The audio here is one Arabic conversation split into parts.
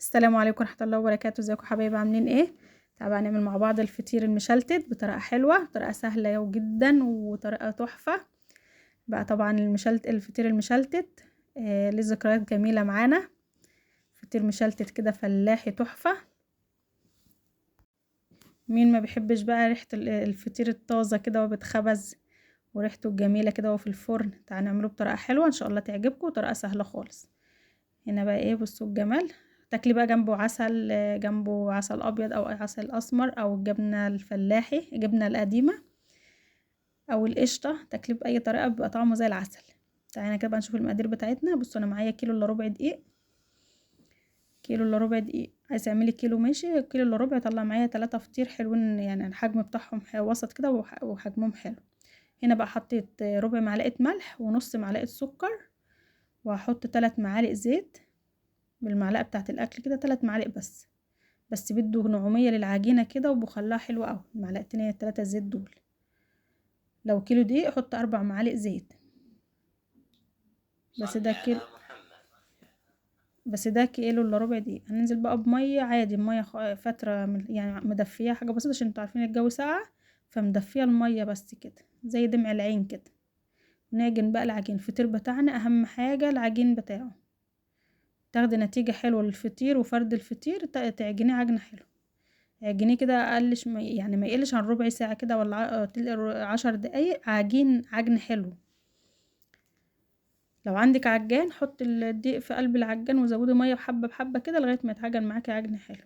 السلام عليكم ورحمة الله وبركاته. ازيكم حبايبي عاملين ايه؟ تعالوا نعمل مع بعض الفطير المشلتت بطريقة حلوة، طريقة سهلة جدا وطريقة تحفة. بقى طبعا الفطير المشلتت ليه ذكريات جميلة معانا. فطير مشلتت كده فلاحي تحفة. مين ما بيحبش بقى ريحة الفطير الطازة كده وبتخبز وريحته الجميلة كده وهو في الفرن. تعالوا نعمله بطريقة حلوة ان شاء الله تعجبكم، طريقة سهلة خالص. هنا بقى ايه، بصوا الجمال. تاكلي بقى جنبه عسل، جنبه عسل ابيض او عسل اسمر او الجبنه الفلاحي، الجبنه القديمه او القشطه، تاكلي باي طريقه بيبقى طعمه زي العسل. تعالى كده بقى نشوف المقادير بتاعتنا. بصوا انا معايا كيلو الا ربع دقيق. كيلو الا ربع دقيق، عايزه تعملي كيلو ماشي، كيلو الا ربع يطلع معايا 3 فطير حلوين، يعني الحجم بتاعهم وسط كده وحجمهم حلو. هنا بقى حطيت ربع معلقه ملح ونص معلقه سكر، وهحط 3 معالق زيت بالمعلقه بتاعه الاكل كده، 3 معالق بس بيدوا نعوميه للعجينه كده وبخلاها حلوه قوي. المعلقتين هي ال3 زيت دول. لو كيلو دقيق حط 4 معالق زيت. بس ده كيلو الا ربع دقيق. هننزل بقى بميه عادي، ميه فتره يعني مدفيه، حاجه بسيطه عشان انتوا عارفين الجو ساقع، فمدفيه الميه بس كده زي دمع العين كده. نعجن بقى العجين. الفطير بتاعنا اهم حاجه العجين بتاعه. تاخدي نتيجه حلوه للفطير وفرد الفطير، تعجنيه عجنه حلوه. اعجنيه كده اقلش يعني ما يقلش عن ربع ساعة كده ولا 10 دقايق. عجن حلو. لو عندك عجان حط الدقيق في قلب العجان وزودي ميه بحبة بحبة كده لغاية ما يتعجن معاكي عجن حلو.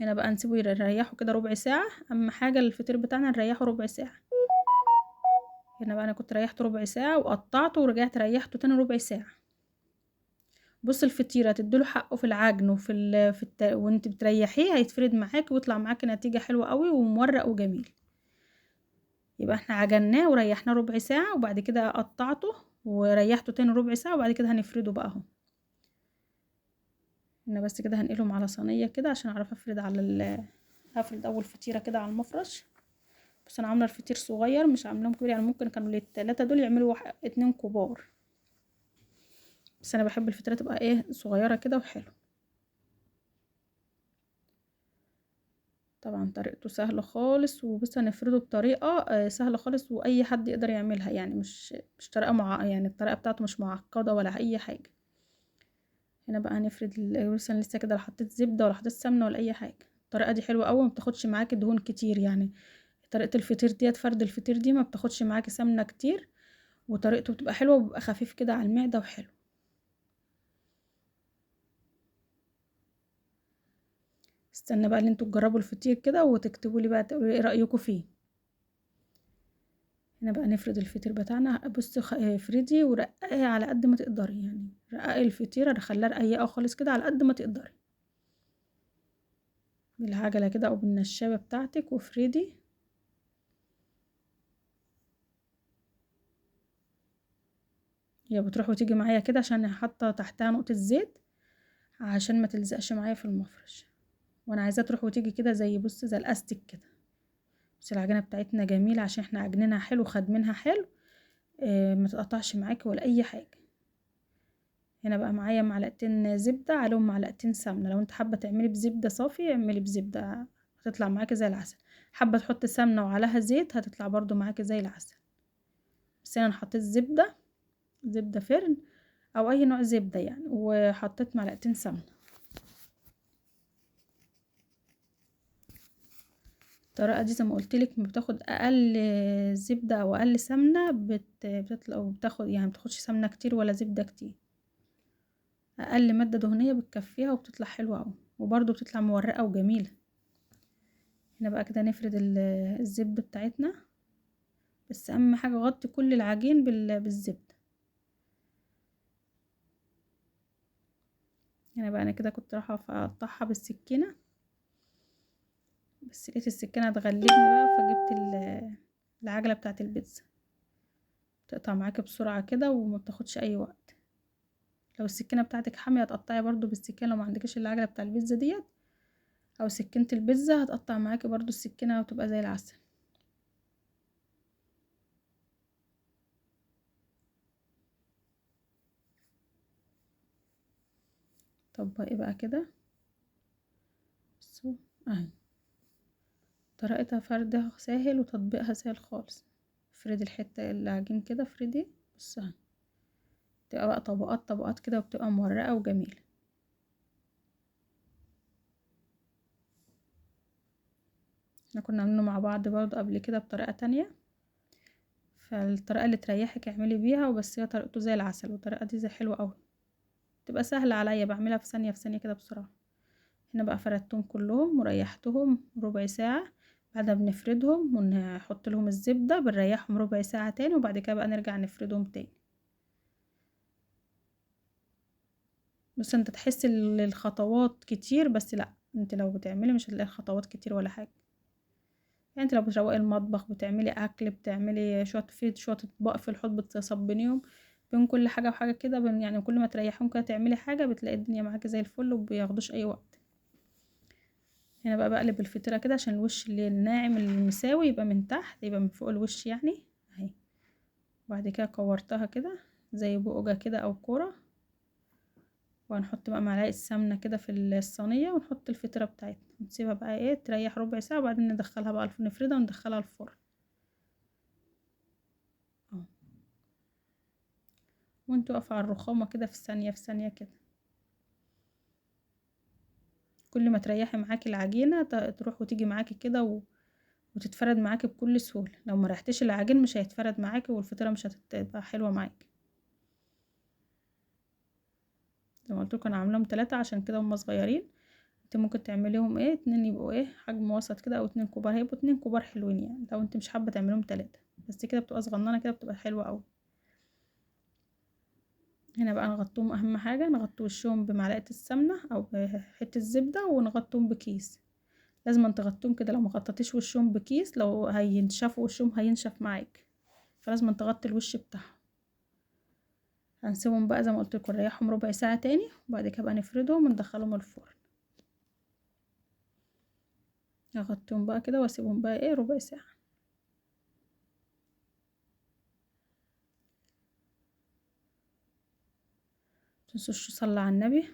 هنا بقى نسيبه يريحه كده ربع ساعة. اهم حاجة الفطير بتاعنا نريحه ربع ساعة. هنا بقى انا كنت ريحته ربع ساعة وقطعته ورجعت ريحته تاني ربع ساعة. بص الفطيرة تديله حقه في العجن وانت بتريحيه هيتفرد معاكي ويطلع معاكي نتيجة حلوة قوي ومورق وجميل. يبقى احنا عجناه وريحناه ربع ساعة وبعد كده قطعته وريحته تاني ربع ساعة وبعد كده هنفرده بقى اهو. هنا بس كده هنقلهم على صينية كده عشان اعرف افرد هفرد اول فطيرة كده على المفرش. بس انا عاملة الفطير صغير مش عاملاهم كبير، يعني ممكن كانوا ال3 دول يعملوا 2 كبار، بس انا بحب الفطيرة تبقى ايه صغيرة كده وحلو. طبعا طريقته سهلة خالص، وبس هنفرده بطريقة سهلة خالص واي حد يقدر يعملها، يعني مش طريقة يعني الطريقة بتاعته مش معقدة ولا اي حاجة. هنا بقى هنفرد مثلا لسه كده لا حطيت زبده ولا حطيت سمنه ولا اي حاجه. الطريقه دي حلوه قوي، ما بتاخدش معاكي دهون كتير. يعني طريقه الفطير ديت، فرد الفطير دي ما بتاخدش معاكي سمنه كتير، وطريقته بتبقى حلوه وبيبقى خفيف كده على المعده وحلو. استنى بقى اللي انتوا تجربوا الفطير كده وتكتبوا لي بقى تقولوا ايه رايكم فيه. هنا بقى نفرد الفطير بتاعنا. بصي افردي ورققي على قد ما تقدري، يعني رققي الفطيره خليها رقيقه خالص كده على قد ما تقدري بالعجله كده او بالنشابه بتاعتك، وافردي. هي بتروح وتيجي معايا كده عشان حاطه تحتها نقطه زيت عشان ما تلزقش معايا في المفرش، وانا عايزاه تروح وتيجي كده زي بص زي الاستيك كده. بس العجينه بتاعتنا جميله عشان احنا عجنينها حلو خدمينها حلو. ما تقطعش معاكي ولا اي حاجه. هنا بقى معايا معلقتين زبده عليهم معلقتين سمنه. لو انت حابه تعملي بزبده صافي اعملي بزبده هتطلع معاكي زي العسل. حابه تحطي سمنه وعليها زيت هتطلع برضو معاكي زي العسل. بس انا حطيت زبده فرن او اي نوع زبده يعني، وحطيت معلقتين سمنه. الطريقه دي زي ما قلت لك بتاخد اقل زبده او اقل سمنه بتطلع، وبتاخد يعني بتاخدش سمنه كتير ولا زبده كتير. اقل ماده دهنيه بتكفيها وبتطلع حلوه قوي، وبرده بتطلع مورقه وجميله. هنا بقى كده نفرد الزبده بتاعتنا. بس اهم حاجه غطي كل العجين بالزبده. هنا بقى انا كده كنت رايحه اقطعها بالسكينه، بس لقيت السكينه هتغلبني بقى فجبت العجله بتاعه البيتزا. تقطع معاكي بسرعه كده وما بتاخدش اي وقت. لو السكينه بتاعتك حاميه هتقطعي برضو بالسكينه، لو ما عندكش العجله بتاع البيتزا ديت او سكينه البيتزا هتقطع معاكي برضو السكينه وتبقى زي العسل. طبقي بقى كده بصوا اهي، طريقتها فردها سهل وتطبيقها سهل خالص. افردي الحتة العجين كده، افردي بص اهي، بتبقى بقى طبقات طبقات كده وبتبقى مورقة وجميلة. احنا كنا عاملينه مع بعض برضو قبل كده بطريقة تانية، فالطريقة اللي تريحك اعملي بيها، وبس هي طريقته زي العسل، والطريقة دي زي حلوة قوي، تبقى سهلة عليا، بعملها في ثانية في ثانية كده بسرعة. هنا بقى فردتهم كلهم وريحتهم ربع ساعة، بعدها بنفردهم ونحط لهم الزبدة، بنريحهم ربع ساعة تاني، وبعد كده بقى نرجع نفردهم تاني. بس انت تحس الخطوات كتير، بس لا، انت لو بتعملي مش هتلاقي الخطوات كتير ولا حاجة. يعني انت لو بتروقي المطبخ، بتعملي اكل، بتعملي شوية اطباق في الحوض بتصبنيهم، بين كل حاجة وحاجة كده، يعني كل ما تريحهم كده تعملي حاجة، بتلاقي الدنيا معاكي زي الفل وبياخدوش اي وقت. هنا بقى بقلب الفطيرة كده عشان الوش اللي الناعم المساوي يبقى من تحت، يبقى من فوق الوش يعني اهي. بعد كده كورتها كده زي بقجة كده او كورة، وهنحط بقى معلقة سمنة كده في الصينية، ونحط الفطيرة بتاعتنا، نسيبها بقى ايه تريح ربع ساعة، وبعدين ندخلها بقى نفردها وندخلها الفرن اهو. وانت واقفة على الرخامة كده في ثانية في ثانية كده، كل ما تريحي معاكي العجينة تروح وتيجي معاكي كده وتتفرد معاكي بكل سهولة. لو ما ريحتيش العجين مش هيتفرد معاكي، والفطيرة مش هتبقى حلوة معاكي. زي ما قلت لكم انا عاملاهم 3 عشان كده هما صغيرين، انت ممكن تعمليهم ايه 2 يبقوا ايه حجم وسط كده، او 2 كبار، هيبقوا 2 كبار حلوين يعني، لو انت مش حابة تعمليهم 3 بس كده بتبقى صغننة كده بتبقى حلوة قوي. هنا بقى نغطوهم، اهم حاجة نغطي وشهم بمعلقة السمنة او بحتة زبدة، ونغطوهم بكيس. لازم تغطوهم كده، لو ما غطيتيش وشهم بكيس لو هينشفوا وشهم هينشف معاك، فلازم تغطي الوش بتاعهم. هنسيبهم بقى زي ما قلت لكم نريحهم ربع ساعة تاني، وبعد كده بقى نفردهم وندخلهم الفرن. اغطيهم بقى كده واسيبهم بقى ايه ربع ساعة. متنسوش تصلوا على النبي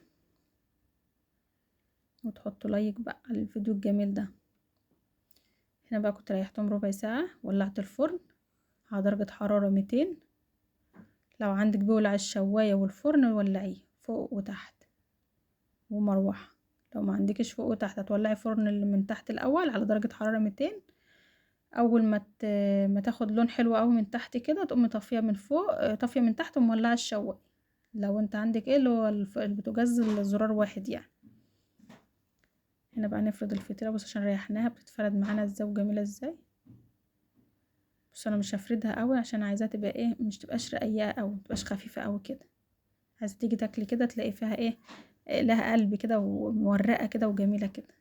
وتحطوا لايك بقى على الفيديو الجميل ده. هنا بقى كنت ريحتهم ربع ساعة، ولعت الفرن على درجة حرارة 200. لو عندك بولع الشواية والفرن ولعيه فوق وتحت ومروحة. لو ما عندكش فوق وتحت هتولعي فرن اللي من تحت الاول على درجة حرارة 200. اول ما تاخد لون حلو قوي من تحت كده، تقومي طافيه من فوق، طافيه من تحت ومولعه الشوايه. لو انت عندك ايه اللي هو البوتاجاز الزرار واحد يعني. هنا بقى نفرد الفطيره بص عشان ريحناها بتتفرد معانا ازاي وجميله ازاي. بس انا مش هفردها قوي عشان عايزاها تبقى ايه مش تبقاش رقيقه قوي، متبقاش خفيفه قوي كده. عايزه تيجي تاكلي كده تلاقي فيها ايه لها قلب كده ومورقه كده وجميله كده.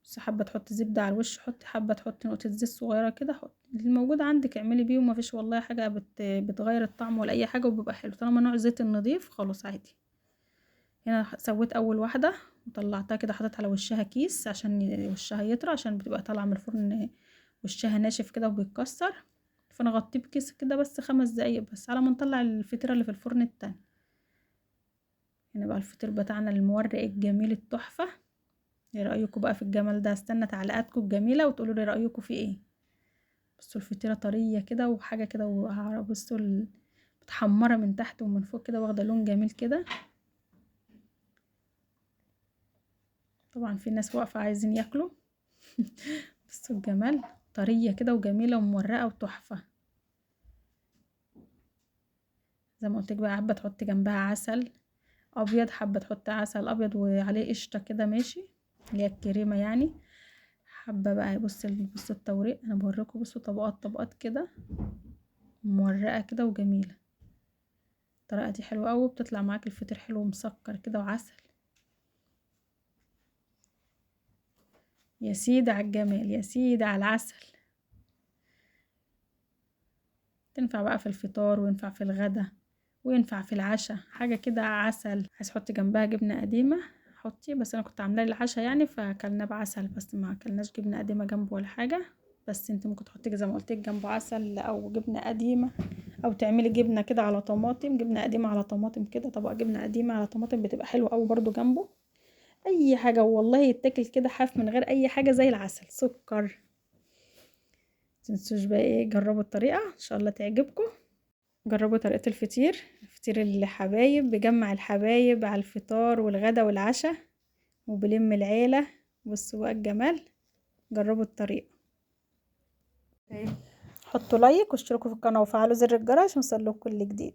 بس حابه تحطي زبده على الوش حطي، حابه تحطي نقطه زيت صغيره كده حطي، اللي موجود عندك اعملي بيه، وما فيش والله حاجه بتغير الطعم ولا اي حاجه، وبيبقى حلو طالما نوع زيت النظيف خلاص عادي. هنا سويت اول واحده وطلعتها كده، حطيت على وشها كيس عشان وشها يطرى، عشان بتبقى طالعه من الفرن وشها ناشف كده وبيتكسر، فنغطيه بكيس كده بس 5 دقايق بس على ما نطلع الفطيره اللي في الفرن التاني. هنا بقى الفطير بتاعنا المورق الجميل التحفه. ايه رايكم بقى في الجمال ده؟ استنى تعليقاتكم الجميله وتقولوا لي رايكم فيه ايه. بصوا الفطيره طريه كده وحاجه كده بصوا متحمره من تحت ومن فوق كده، واخده لون جميل كده. طبعا في ناس واقفه عايزين ياكلوا. بصوا الجمال، طريه كده وجميله ومورقه وتحفه. زي ما قلت لك بقى، حابه تحطي جنبها عسل ابيض، حابه تحطي عسل ابيض وعليه قشطه كده ماشي، اللي هي الكريمه يعني. حابه بقى بصوا التوريق انا بوريكم، بصوا طبقات طبقات كده مورقه كده وجميله. الطريقه دي حلوه قوي، بتطلع معاك الفطير حلو ومسكر كده وعسل. يا سيدي على الجمال، يا سيدي على العسل. تنفع بقى في الفطار وينفع في الغدا وينفع في العشاء، حاجه كده عسل. عايز تحطي جنبها جبنه قديمه حطي، بس انا كنت عاملاه للعشاء يعني فاكلنا بعسل، بس ما اكلناش جبنه قديمه جنبه ولا حاجه. بس انت ممكن تحطي زي ما قلت لك جنبه عسل او جبنه قديمه، او تعملي جبنه كده على طماطم، جبنه قديمه على طماطم كده، طبق جبنه قديمه على طماطم بتبقى حلوه قوي برضو جنبه. اي حاجه والله يتاكل كده حاف من غير اي حاجه زي العسل سكر. متنسوش بقى ايه، جربوا الطريقه ان شاء الله تعجبكم. جربوا طريقه الفطير الحبايب، بيجمع الحبايب على الفطار والغدا والعشاء، وبلم العيله. بصوا بقى الجمال. جربوا الطريقه. حطوا لايك واشتركوا في القناه وفعلوا زر الجرس عشان يوصلكوا كل جديد.